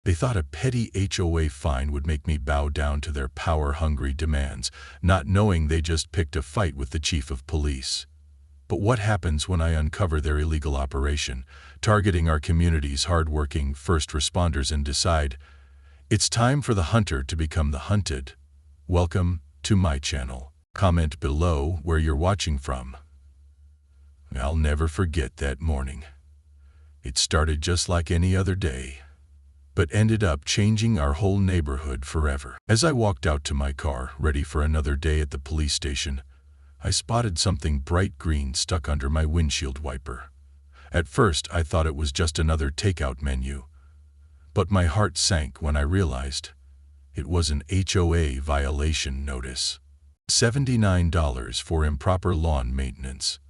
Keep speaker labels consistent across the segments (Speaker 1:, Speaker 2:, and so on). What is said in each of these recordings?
Speaker 1: They thought a petty HOA fine would make me bow down to their power-hungry demands, not knowing they just picked a fight with the chief of police. But what happens when I uncover their illegal operation, targeting our community's hard-working first responders, and decide it's time for the hunter to become the hunted? Welcome to my channel. Comment below where you're watching from. I'll never forget that morning. It started just like any other day, but ended up changing our whole neighborhood forever. As I walked out to my car, ready for another day at the police station, I spotted something bright green stuck under my windshield wiper. At first, I thought it was just another takeout menu, but my heart sank when I realized it was an HOA violation notice. $79 for improper lawn maintenance.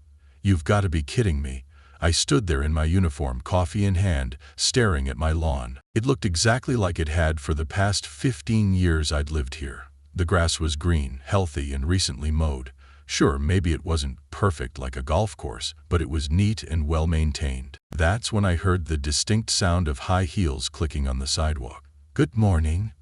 Speaker 1: You've got to be kidding me. I stood there in my uniform, coffee in hand, staring at my lawn. It looked exactly like it had for the past 15 years I'd lived here. The grass was green, healthy, and recently mowed. Sure, maybe it wasn't perfect like a golf course, but it was neat and well-maintained. That's when I heard the distinct sound of high heels clicking on the sidewalk. "Good morning."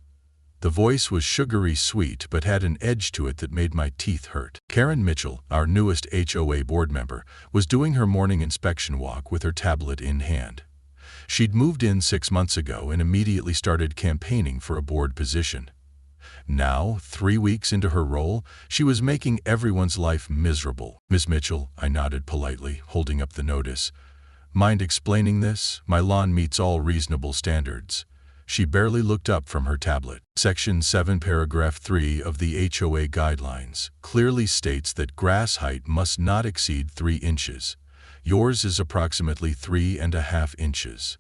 Speaker 1: The voice was sugary sweet but had an edge to it that made my teeth hurt. Karen Mitchell, our newest HOA board member, was doing her morning inspection walk with her tablet in hand. She'd moved in 6 months ago and immediately started campaigning for a board position. Now, 3 weeks into her role, she was making everyone's life miserable. "Miss Mitchell," I nodded politely, holding up the notice. "Mind explaining this? My lawn meets all reasonable standards." She barely looked up from her tablet. Section 7, Paragraph 3 of the HOA Guidelines clearly states that grass height must not exceed 3 inches. Yours is approximately 3.5 inches.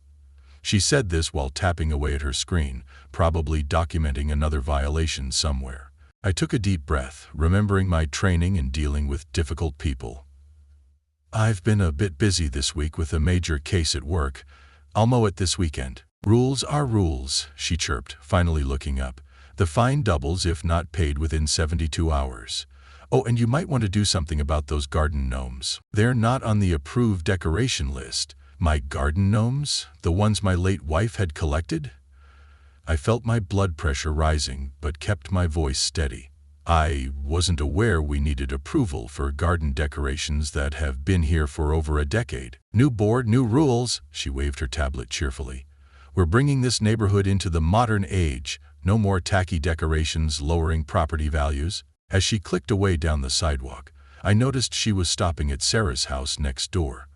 Speaker 1: She said this while tapping away at her screen, probably documenting another violation somewhere. I took a deep breath, remembering my training and dealing with difficult people. "I've been a bit busy this week with a major case at work. I'll mow it this weekend." "Rules are rules," she chirped, finally looking up. "The fine doubles if not paid within 72 hours. Oh, and you might want to do something about those garden gnomes. They're not on the approved decoration list." My garden gnomes? The ones my late wife had collected? I felt my blood pressure rising, but kept my voice steady. "I wasn't aware we needed approval for garden decorations that have been here for over a decade." "New board, new rules," she waved her tablet cheerfully. "We're bringing this neighborhood into the modern age. No more tacky decorations lowering property values." As she clicked away down the sidewalk, I noticed she was stopping at Sarah's house next door.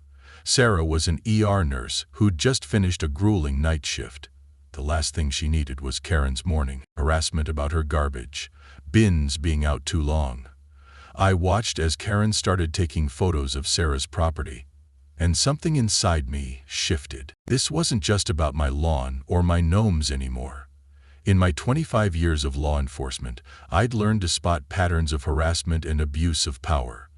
Speaker 1: Sarah was an ER nurse who'd just finished a grueling night shift. The last thing she needed was Karen's morning harassment about her garbage bins being out too long. I watched as Karen started taking photos of Sarah's property, and something inside me shifted. This wasn't just about my lawn or my gnomes anymore. In my 25 years of law enforcement, I'd learned to spot patterns of harassment and abuse of power.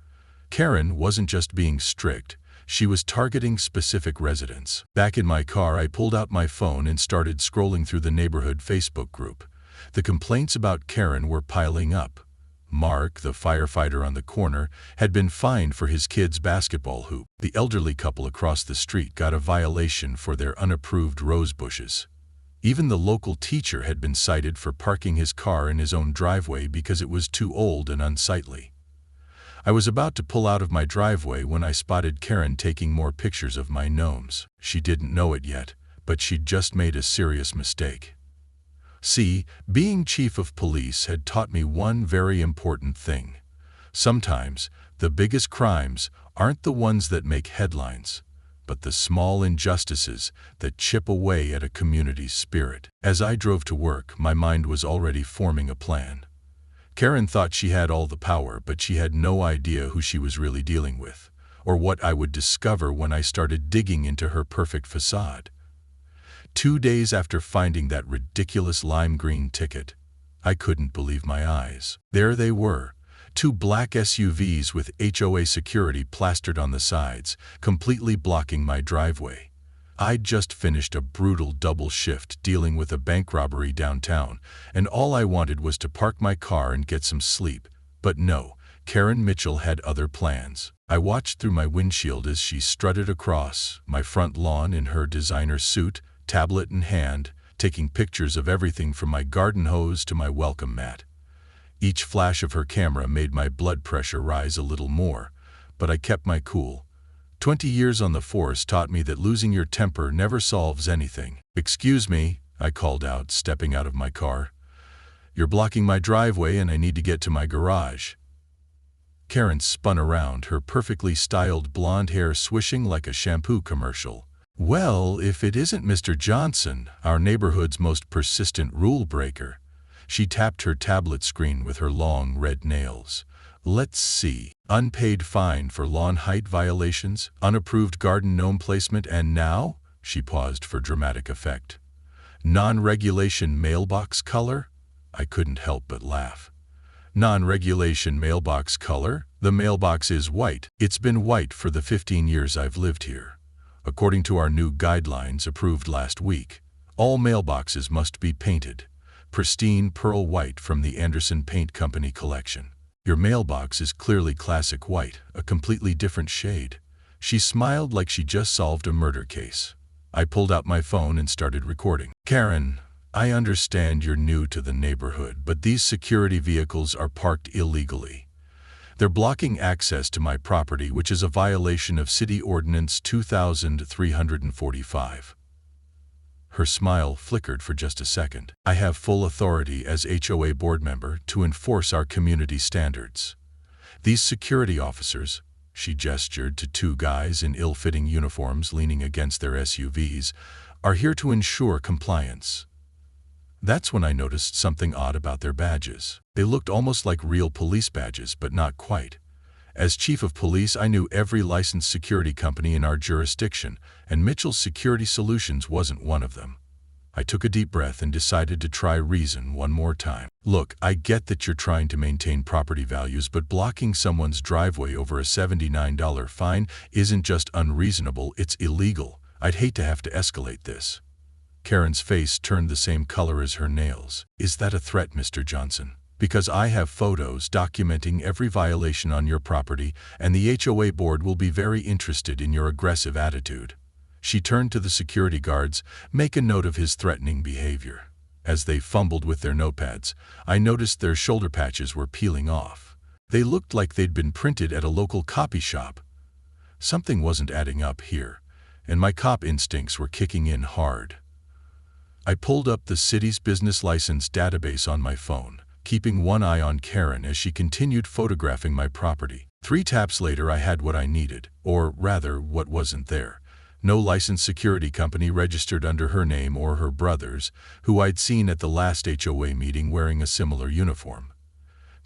Speaker 1: Karen wasn't just being strict. She was targeting specific residents. Back in my car, I pulled out my phone and started scrolling through the neighborhood Facebook group. The complaints about Karen were piling up. Mark, the firefighter on the corner, had been fined for his kid's basketball hoop. The elderly couple across the street got a violation for their unapproved rose bushes. Even the local teacher had been cited for parking his car in his own driveway because it was too old and unsightly. I was about to pull out of my driveway when I spotted Karen taking more pictures of my gnomes. She didn't know it yet, but she'd just made a serious mistake. See, being chief of police had taught me one very important thing. Sometimes, the biggest crimes aren't the ones that make headlines, but the small injustices that chip away at a community's spirit. As I drove to work, my mind was already forming a plan. Karen thought she had all the power, but she had no idea who she was really dealing with, or what I would discover when I started digging into her perfect facade. 2 days after finding that ridiculous lime green ticket, I couldn't believe my eyes. There they were, 2 black SUVs with HOA security plastered on the sides, completely blocking my driveway. I'd just finished a brutal double shift dealing with a bank robbery downtown, and all I wanted was to park my car and get some sleep. But no, Karen Mitchell had other plans. I watched through my windshield as she strutted across my front lawn in her designer suit, tablet in hand, taking pictures of everything from my garden hose to my welcome mat. Each flash of her camera made my blood pressure rise a little more, but I kept my cool. 20 years on the force taught me that losing your temper never solves anything. "Excuse me," I called out, stepping out of my car. "You're blocking my driveway and I need to get to my garage." Karen spun around, her perfectly styled blonde hair swishing like a shampoo commercial. "Well, if it isn't Mr. Johnson, our neighborhood's most persistent rule breaker." She tapped her tablet screen with her long red nails. "Let's see. Unpaid fine for lawn height violations, unapproved garden gnome placement, and now," she paused for dramatic effect, "non-regulation mailbox color?" I couldn't help but laugh. "Non-regulation mailbox color? The mailbox is white. It's been white for the 15 years I've lived here. According to our new guidelines approved last week, all mailboxes must be painted. Pristine pearl white from the Anderson Paint Company collection. Your mailbox is clearly classic white, a completely different shade." She smiled like she just solved a murder case. I pulled out my phone and started recording. "Karen, I understand you're new to the neighborhood, but these security vehicles are parked illegally. They're blocking access to my property, which is a violation of City Ordinance 2345. Her smile flickered for just a second. "I have full authority as HOA board member to enforce our community standards. These security officers," she gestured to two guys in ill-fitting uniforms leaning against their SUVs, "are here to ensure compliance." That's when I noticed something odd about their badges. They looked almost like real police badges, but not quite. As chief of police, I knew every licensed security company in our jurisdiction, and Mitchell's Security Solutions wasn't one of them. I took a deep breath and decided to try reason one more time. "Look, I get that you're trying to maintain property values, but blocking someone's driveway over a $79 fine isn't just unreasonable, it's illegal. I'd hate to have to escalate this." Karen's face turned the same color as her nails. "Is that a threat, Mr. Johnson? Because I have photos documenting every violation on your property, and the HOA board will be very interested in your aggressive attitude." She turned to the security guards. "Make a note of his threatening behavior." As they fumbled with their notepads, I noticed their shoulder patches were peeling off. They looked like they'd been printed at a local copy shop. Something wasn't adding up here, and my cop instincts were kicking in hard. I pulled up the city's business license database on my phone, keeping one eye on Karen as she continued photographing my property. 3 taps later I had what I needed, or rather what wasn't there. No licensed security company registered under her name or her brother's, who I'd seen at the last HOA meeting wearing a similar uniform.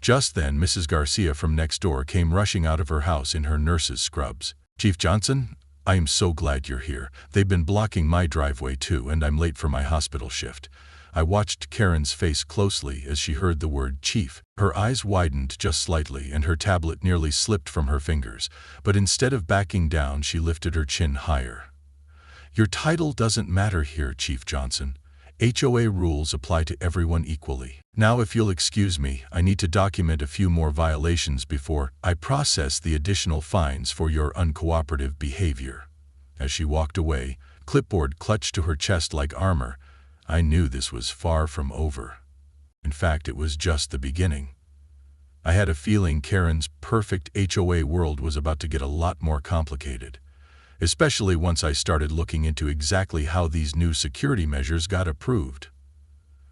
Speaker 1: Just then Mrs. Garcia from next door came rushing out of her house in her nurse's scrubs. "Chief Johnson, I am so glad you're here. They've been blocking my driveway too, and I'm late for my hospital shift." I watched Karen's face closely as she heard the word chief. Her eyes widened just slightly and her tablet nearly slipped from her fingers, but instead of backing down she lifted her chin higher. "Your title doesn't matter here, Chief Johnson. HOA rules apply to everyone equally. Now if you'll excuse me, I need to document a few more violations before I process the additional fines for your uncooperative behavior." As she walked away, clipboard clutched to her chest like armor, I knew this was far from over. In fact, it was just the beginning. I had a feeling Karen's perfect HOA world was about to get a lot more complicated, especially once I started looking into exactly how these new security measures got approved.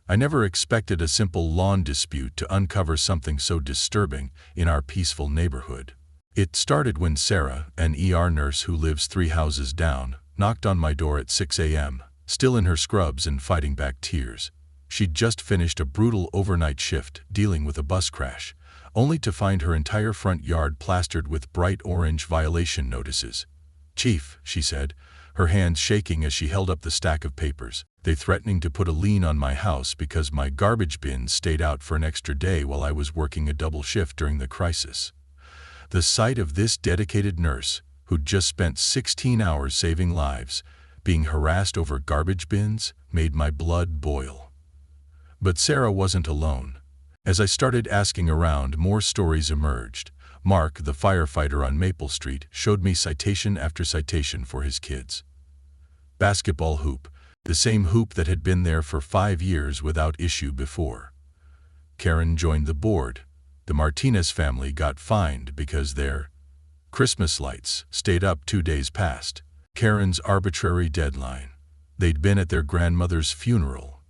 Speaker 1: I never expected a simple lawn dispute to uncover something so disturbing in our peaceful neighborhood. It started when Sarah, an ER nurse who lives 3 houses down, knocked on my door at 6 a.m., still in her scrubs and fighting back tears. She'd just finished a brutal overnight shift dealing with a bus crash, only to find her entire front yard plastered with bright orange violation notices. "Chief," she said, her hands shaking as she held up the stack of papers, "they threatening to put a lien on my house because my garbage bin stayed out for an extra day while I was working a double shift during the crisis." The sight of this dedicated nurse, who'd just spent 16 hours saving lives, being harassed over garbage bins, made my blood boil. But Sarah wasn't alone. As I started asking around, more stories emerged. Mark, the firefighter on Maple Street, showed me citation after citation for his kids. Basketball hoop, the same hoop that had been there for 5 years without issue before. Karen joined the board. The Martinez family got fined because their Christmas lights stayed up 2 days past Karen's arbitrary deadline. They'd been at their grandmother's funeral.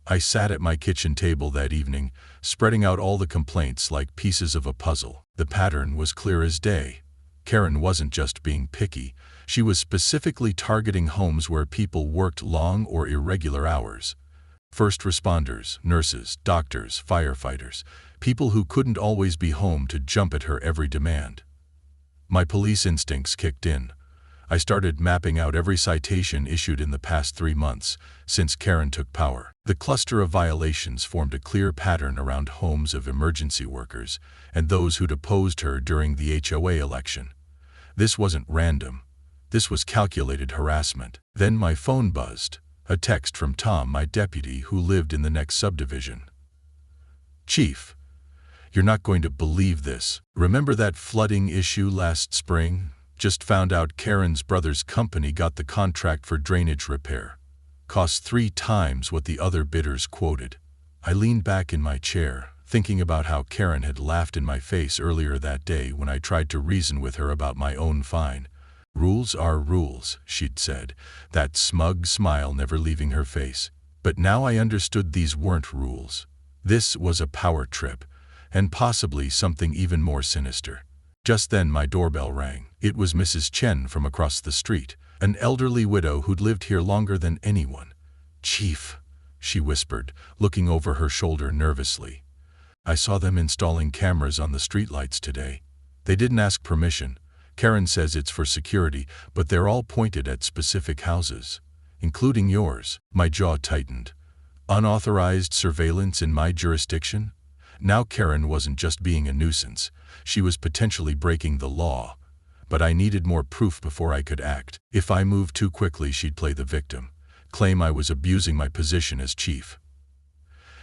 Speaker 1: I sat at my kitchen table that evening, spreading out all the complaints like pieces of a puzzle. The pattern was clear as day. Karen wasn't just being picky, she was specifically targeting homes where people worked long or irregular hours. First responders, nurses, doctors, firefighters, people who couldn't always be home to jump at her every demand. My police instincts kicked in. I started mapping out every citation issued in the past 3 months, since Karen took power. The cluster of violations formed a clear pattern around homes of emergency workers and those who'd opposed her during the HOA election. This wasn't random. This was calculated harassment. Then my phone buzzed. A text from Tom, my deputy, who lived in the next subdivision. "Chief, you're not going to believe this. Remember that flooding issue last spring? Just found out Karen's brother's company got the contract for drainage repair. Cost 3 times what the other bidders quoted." I leaned back in my chair, thinking about how Karen had laughed in my face earlier that day when I tried to reason with her about my own fine. "Rules are rules," she'd said, that smug smile never leaving her face. But now I understood these weren't rules. This was a power trip, and possibly something even more sinister. Just then my doorbell rang. It was Mrs. Chen from across the street, an elderly widow who'd lived here longer than anyone. "Chief," she whispered, looking over her shoulder nervously. "I saw them installing cameras on the streetlights today. They didn't ask permission. Karen says it's for security, but they're all pointed at specific houses, including yours." My jaw tightened. Unauthorized surveillance in my jurisdiction? Now Karen wasn't just being a nuisance. She was potentially breaking the law. But I needed more proof before I could act. If I moved too quickly, she'd play the victim, claim I was abusing my position as chief.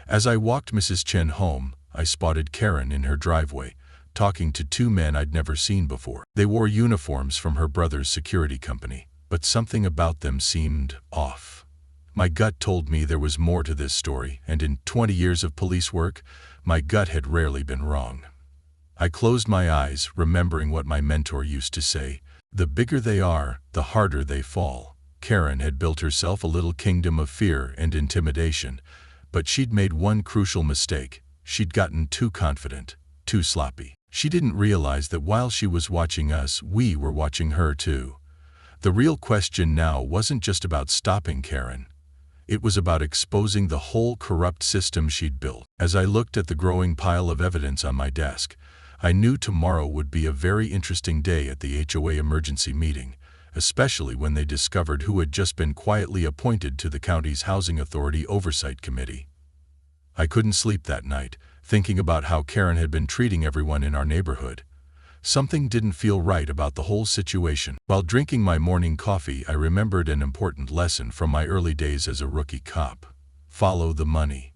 Speaker 1: As I walked Mrs. Chen home, I spotted Karen in her driveway, talking to 2 men I'd never seen before. They wore uniforms from her brother's security company, but something about them seemed off. My gut told me there was more to this story, and in 20 years of police work, my gut had rarely been wrong. I closed my eyes, remembering what my mentor used to say: "The bigger they are, the harder they fall." Karen had built herself a little kingdom of fear and intimidation, but she'd made one crucial mistake. She'd gotten too confident, too sloppy. She didn't realize that while she was watching us, we were watching her too. The real question now wasn't just about stopping Karen. It was about exposing the whole corrupt system she'd built. As I looked at the growing pile of evidence on my desk, I knew tomorrow would be a very interesting day at the HOA emergency meeting, especially when they discovered who had just been quietly appointed to the county's Housing Authority Oversight Committee. I couldn't sleep that night, thinking about how Karen had been treating everyone in our neighborhood. Something didn't feel right about the whole situation. While drinking my morning coffee, I remembered an important lesson from my early days as a rookie cop. Follow the money.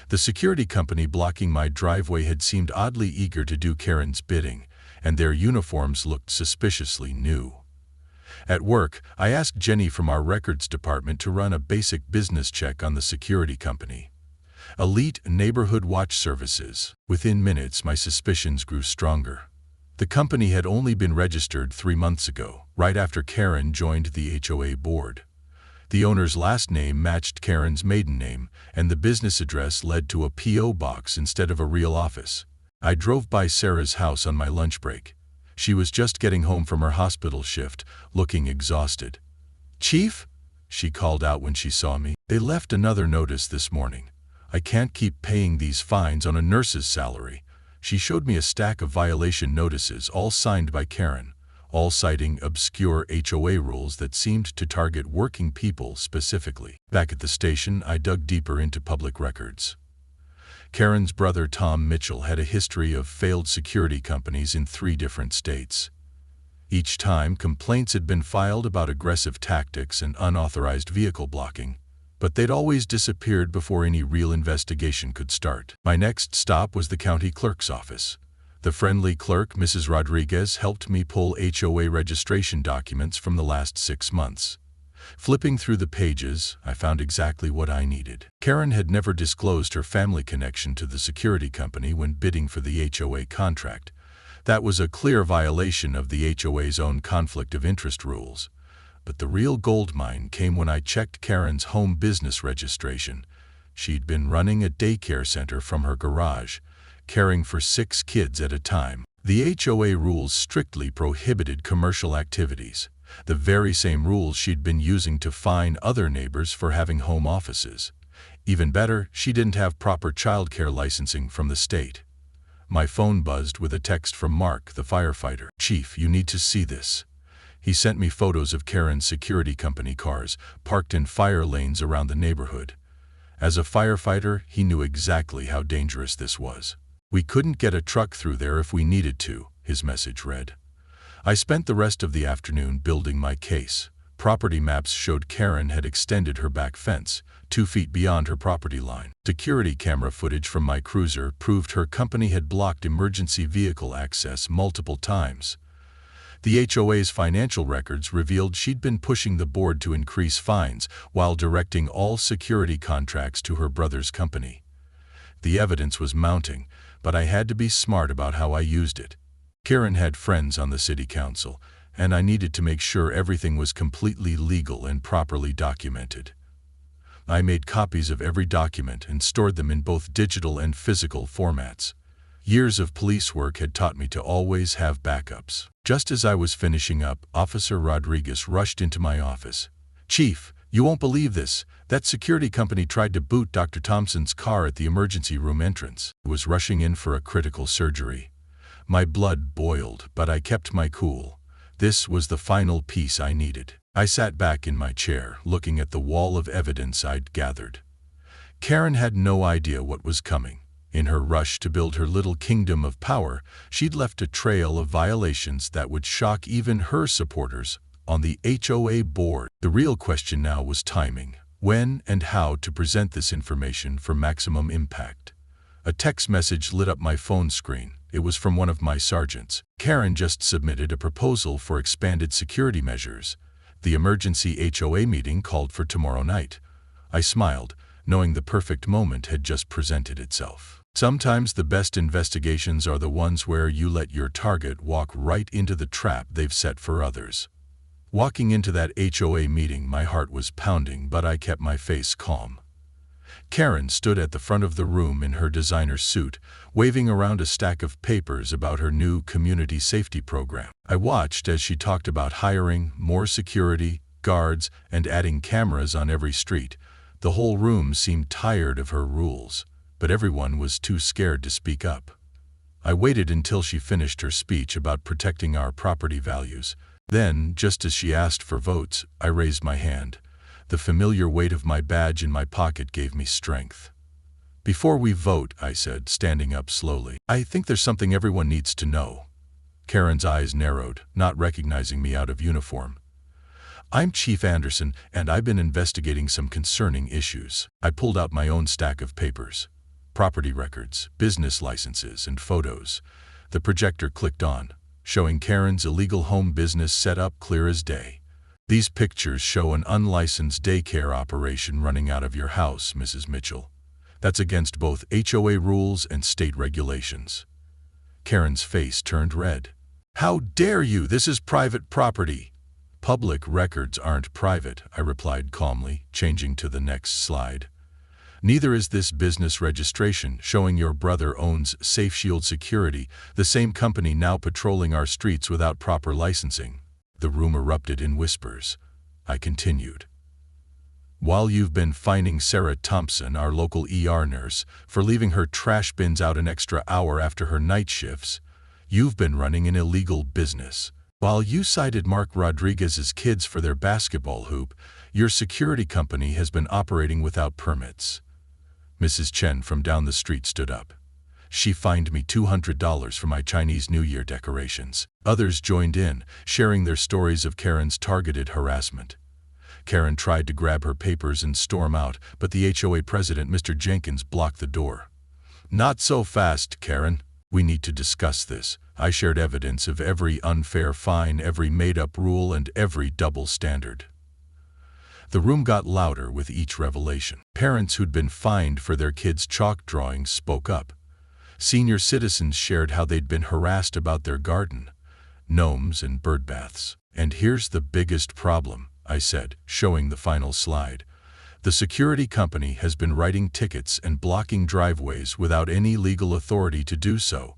Speaker 1: The security company blocking my driveway had seemed oddly eager to do Karen's bidding, and their uniforms looked suspiciously new. At work, I asked Jenny from our records department to run a basic business check on the security company. Elite Neighborhood Watch Services. Within minutes, my suspicions grew stronger. The company had only been registered 3 months ago, right after Karen joined the HOA board. The owner's last name matched Karen's maiden name, and the business address led to a P.O. box instead of a real office. I drove by Sarah's house on my lunch break. She was just getting home from her hospital shift, looking exhausted. "Chief?" she called out when she saw me. "They left another notice this morning. I can't keep paying these fines on a nurse's salary." She showed me a stack of violation notices, all signed by Karen, all citing obscure HOA rules that seemed to target working people specifically. Back at the station, I dug deeper into public records. Karen's brother Tom Mitchell had a history of failed security companies in 3 different states. Each time, complaints had been filed about aggressive tactics and unauthorized vehicle blocking, but they'd always disappeared before any real investigation could start. My next stop was the county clerk's office. The friendly clerk, Mrs. Rodriguez, helped me pull HOA registration documents from the last 6 months. Flipping through the pages, I found exactly what I needed. Karen had never disclosed her family connection to the security company when bidding for the HOA contract. That was a clear violation of the HOA's own conflict of interest rules. But the real goldmine came when I checked Karen's home business registration. She'd been running a daycare center from her garage, caring for 6 kids at a time. The HOA rules strictly prohibited commercial activities, the very same rules she'd been using to fine other neighbors for having home offices. Even better, she didn't have proper childcare licensing from the state. My phone buzzed with a text from Mark, the firefighter. "Chief, you need to see this." He sent me photos of Karen's security company cars parked in fire lanes around the neighborhood. As a firefighter, he knew exactly how dangerous this was. "We couldn't get a truck through there if we needed to," his message read. I spent the rest of the afternoon building my case. Property maps showed Karen had extended her back fence 2 feet beyond her property line. Security camera footage from my cruiser proved her company had blocked emergency vehicle access multiple times. The HOA's financial records revealed she'd been pushing the board to increase fines while directing all security contracts to her brother's company. The evidence was mounting, but I had to be smart about how I used it. Karen had friends on the city council, and I needed to make sure everything was completely legal and properly documented. I made copies of every document and stored them in both digital and physical formats. Years of police work had taught me to always have backups. Just as I was finishing up, Officer Rodriguez rushed into my office. "Chief, you won't believe this. That security company tried to boot Dr. Thompson's car at the emergency room entrance. He was rushing in for a critical surgery." My blood boiled, but I kept my cool. This was the final piece I needed. I sat back in my chair, looking at the wall of evidence I'd gathered. Karen had no idea what was coming. In her rush to build her little kingdom of power, she'd left a trail of violations that would shock even her supporters on the HOA board. The real question now was timing, when and how to present this information for maximum impact. A text message lit up my phone screen. It was from one of my sergeants. "Karen just submitted a proposal for expanded security measures. The emergency HOA meeting called for tomorrow night." I smiled, knowing the perfect moment had just presented itself. Sometimes the best investigations are the ones where you let your target walk right into the trap they've set for others. Walking into that HOA meeting, my heart was pounding, but I kept my face calm. Karen stood at the front of the room in her designer suit, waving around a stack of papers about her new community safety program. I watched as she talked about hiring more security guards and adding cameras on every street. The whole room seemed tired of her rules, but everyone was too scared to speak up. I waited until she finished her speech about protecting our property values. Then, just as she asked for votes, I raised my hand. The familiar weight of my badge in my pocket gave me strength. "Before we vote," I said, standing up slowly, "I think there's something everyone needs to know." Karen's eyes narrowed, not recognizing me out of uniform. "I'm Chief Anderson, and I've been investigating some concerning issues." I pulled out my own stack of papers. Property records, business licenses, and photos. The projector clicked on, showing Karen's illegal home business set up clear as day. "These pictures show an unlicensed daycare operation running out of your house, Mrs. Mitchell. That's against both HOA rules and state regulations." Karen's face turned red. "How dare you? This is private property." "Public records aren't private," I replied calmly, changing to the next slide. "Neither is this business registration showing your brother owns Safe Shield Security, the same company now patrolling our streets without proper licensing." The room erupted in whispers. I continued. "While you've been fining Sarah Thompson, our local ER nurse, for leaving her trash bins out an extra hour after her night shifts, you've been running an illegal business. While you cited Mark Rodriguez's kids for their basketball hoop, your security company has been operating without permits." Mrs. Chen from down the street stood up. "She fined me $200 for my Chinese New Year decorations." Others joined in, sharing their stories of Karen's targeted harassment. Karen tried to grab her papers and storm out, but the HOA president, Mr. Jenkins, blocked the door. "Not so fast, Karen. We need to discuss this." I shared evidence of every unfair fine, every made-up rule, and every double standard. The room got louder with each revelation. Parents who'd been fined for their kids' chalk drawings spoke up. Senior citizens shared how they'd been harassed about their garden, gnomes, and bird baths. And here's the biggest problem, I said, showing the final slide. The security company has been writing tickets and blocking driveways without any legal authority to do so.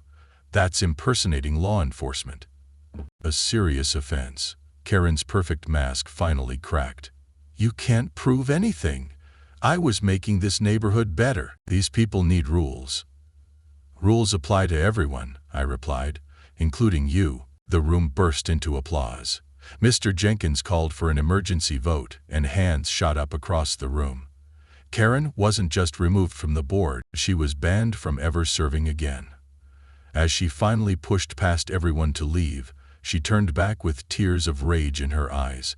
Speaker 1: That's impersonating law enforcement. A serious offense. Karen's perfect mask finally cracked. You can't prove anything. I was making this neighborhood better. These people need rules. Rules apply to everyone, I replied, including you. The room burst into applause. Mr. Jenkins called for an emergency vote, and hands shot up across the room. Karen wasn't just removed from the board, she was banned from ever serving again. As she finally pushed past everyone to leave, she turned back with tears of rage in her eyes.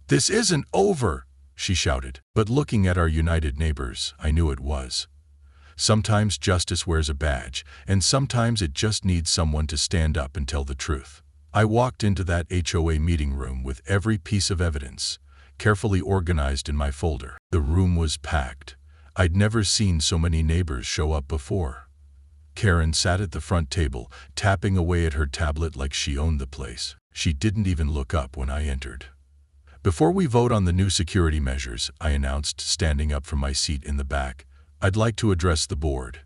Speaker 1: "This isn't over," she shouted. But looking at our united neighbors, I knew it was. Sometimes justice wears a badge, and sometimes it just needs someone to stand up and tell the truth. I walked into that HOA meeting room with every piece of evidence, carefully organized in my folder. The room was packed. I'd never seen so many neighbors show up before. Karen sat at the front table, tapping away at her tablet like she owned the place. She didn't even look up when I entered. "Before we vote on the new security measures," I announced, standing up from my seat in the back, "I'd like to address the board."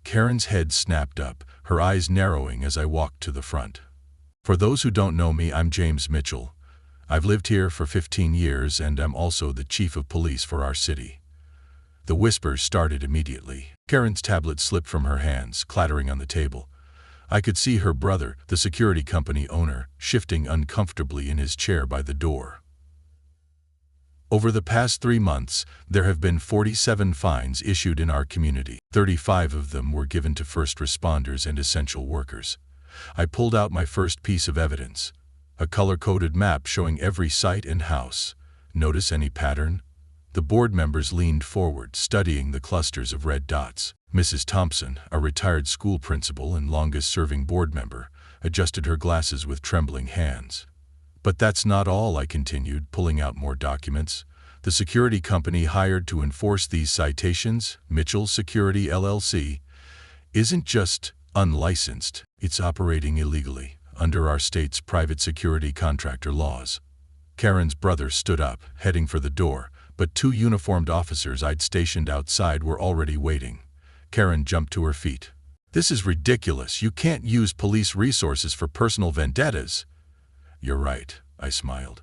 Speaker 1: Karen's head snapped up, her eyes narrowing as I walked to the front. "For those who don't know me, I'm James Mitchell. I've lived here for 15 years and I'm also the chief of police for our city." The whispers started immediately. Karen's tablet slipped from her hands, clattering on the table. I could see her brother, the security company owner, shifting uncomfortably in his chair by the door. Over the past 3 months, there have been 47 fines issued in our community. 35 of them were given to first responders and essential workers. I pulled out my first piece of evidence, a color-coded map showing every site and house. Notice any pattern? The board members leaned forward, studying the clusters of red dots. Mrs. Thompson, a retired school principal and longest-serving board member, adjusted her glasses with trembling hands. "But that's not all," I continued, pulling out more documents. "The security company hired to enforce these citations, Mitchell Security LLC, isn't just unlicensed, it's operating illegally, under our state's private security contractor laws." Karen's brother stood up, heading for the door, but 2 uniformed officers I'd stationed outside were already waiting. Karen jumped to her feet. "This is ridiculous. You can't use police resources for personal vendettas." "You're right," I smiled.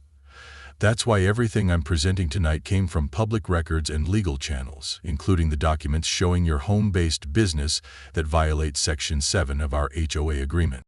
Speaker 1: "That's why everything I'm presenting tonight came from public records and legal channels, including the documents showing your home-based business that violates Section 7 of our HOA agreement."